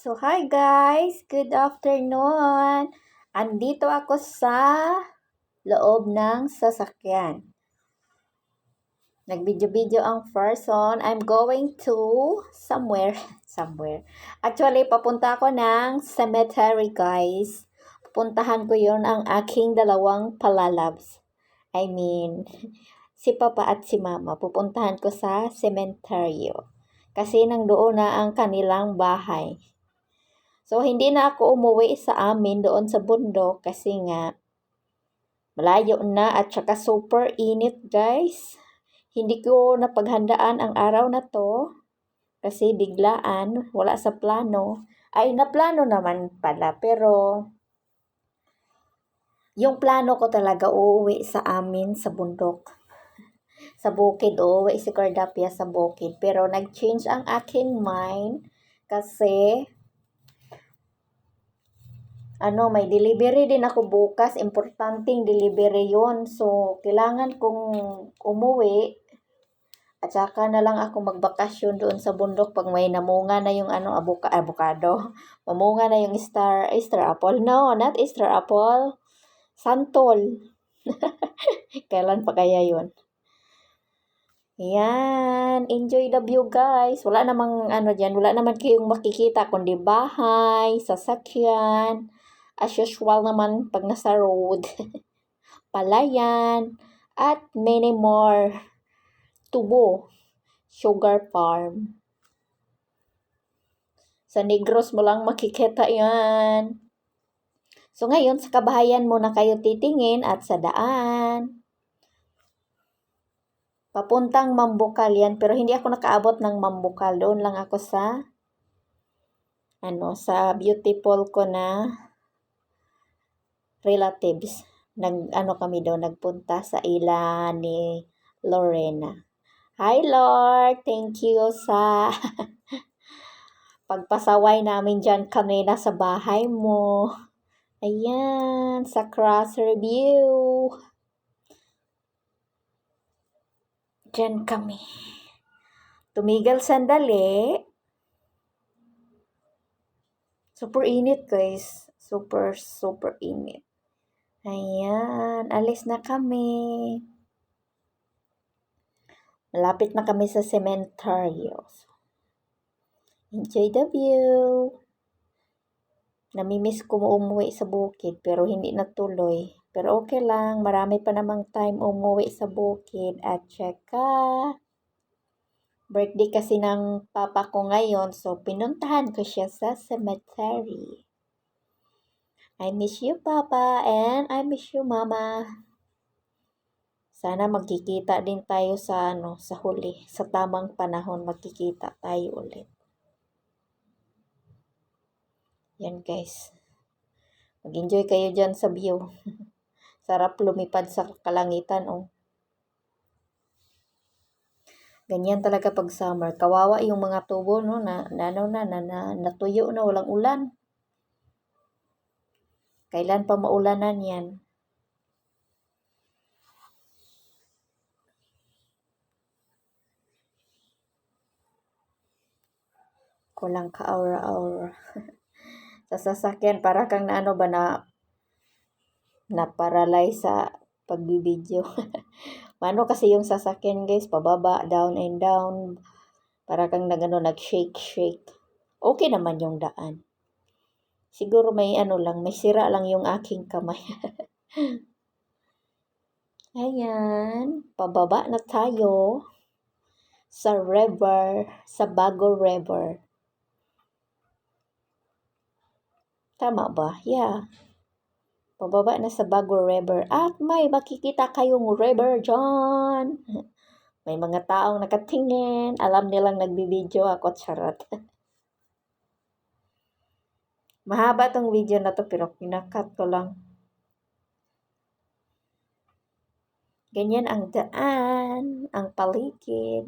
So, hi guys! Good afternoon! Andito ako sa loob ng sasakyan. Nag-video-video ang person. I'm going to somewhere. Actually, papunta ako ng cemetery, guys. Pupuntahan ko yon ang aking dalawang palalabs. I mean, si Papa at si Mama. Pupuntahan ko sa cementerio. Kasi nang doon na ang kanilang bahay. So, hindi na ako umuwi sa amin doon sa bundok kasi nga malayo na at saka super init, guys. Hindi ko napaghandaan ang araw na to kasi biglaan, wala sa plano. Ay, naplano naman pala, pero yung plano ko talaga uuwi sa amin sa bundok. Sa bukid, uuwi si Cordapia sa bukid. Pero nag-change ang aking mind kasi may delivery din ako bukas. Importanteng delivery yon. So, kailangan kong umuwi. At saka na lang ako magbakasyon doon sa bundok pag may namunga na yung avocado. Mamunga na yung star apple. No, not star apple. Santol. Kailan pa kaya yun? Yan. Enjoy the view, guys. Wala namang dyan. Wala naman kayong makikita kundi bahay, sasakyan. As usual naman pag nasa road. Palayan. At many more. Tubo. Sugar farm. Sa Negros mo lang makikita yan. So ngayon, sa kabahayan muna kayo titingin at sa daan. Papuntang Mambukal yan. Pero hindi ako nakaabot ng Mambukal. Doon lang ako sa sa beautiful ko na relatives. Nagpunta sa ila ni Lorena. Hi Lord, thank you sa pagpasaway namin dyan kanina sa bahay mo. Ayan, sa cross review. Dyan kami. Tumigil sandali. Super init guys. Super init. Ayan, alis na kami. Malapit na kami sa cementerio. Enjoy the view. Namimiss ko umuwi sa bukid pero hindi natuloy. Pero okay lang, marami pa namang time umuwi sa bukid. At saka, birthday kasi ng papa ko ngayon, so pinuntahan ko siya sa cemetery. I miss you, Papa, and I miss you, Mama. Sana magkikita din tayo sa huli, sa tamang panahon magkikita tayo ulit. Yan guys. Mag-enjoy kayo dyan sa view. Sarap lumipad sa kalangitan Ganyan talaga pag summer. Kawawa yung mga tubo natuyo na walang ulan. Kailan pa maulanan yan? Kulang ka aura-aura. Sa sasakyan, para kang na-paralyze sa pagbibideo. Mano kasi yung sasakyan guys, pababa, down and down. Para kang nag-shake. Okay naman yung daan. Siguro may may sira lang yung aking kamay. Ayan, pababa na tayo sa river, sa Bago River. Tama ba? Yeah. Pababa na sa Bago River. At may makikita kayong river dyan. May mga taong nakatingin. Alam nilang nagbibideo ako. Charot. Mahaba tong video na to pero pinakat ko lang. Ganyan ang daan. Ang paligid.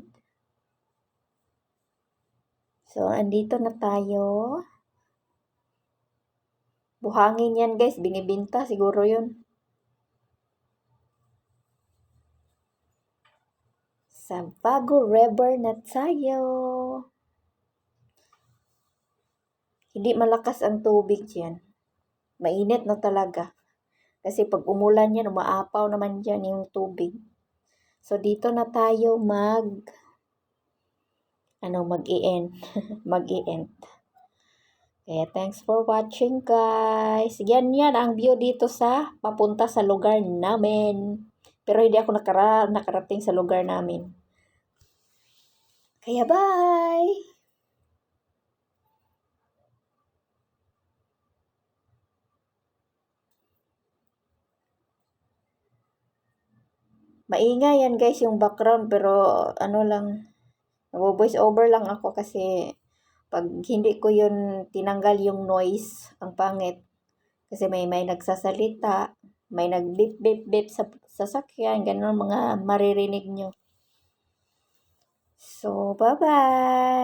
So, andito na tayo. Buhangin yan guys. Binibinta siguro yun. Sa Bago River na tayo. Hindi malakas ang tubig diyan. Mainit na talaga. Kasi pag umulan yan, umaapaw naman dyan yung tubig. So, dito na tayo mag-i-end. Mag-i-end. Kaya, thanks for watching, guys. Yan ang view dito sa papunta sa lugar namin. Pero hindi ako nakarating sa lugar namin. Kaya, bye! Maingay yan, guys, yung background. Pero, voice over lang ako kasi pag hindi ko yun tinanggal yung noise, ang pangit. Kasi may nagsasalita, may nag-beep, beep, beep sa sasakyan, ganun mga maririnig nyo. So, bye-bye!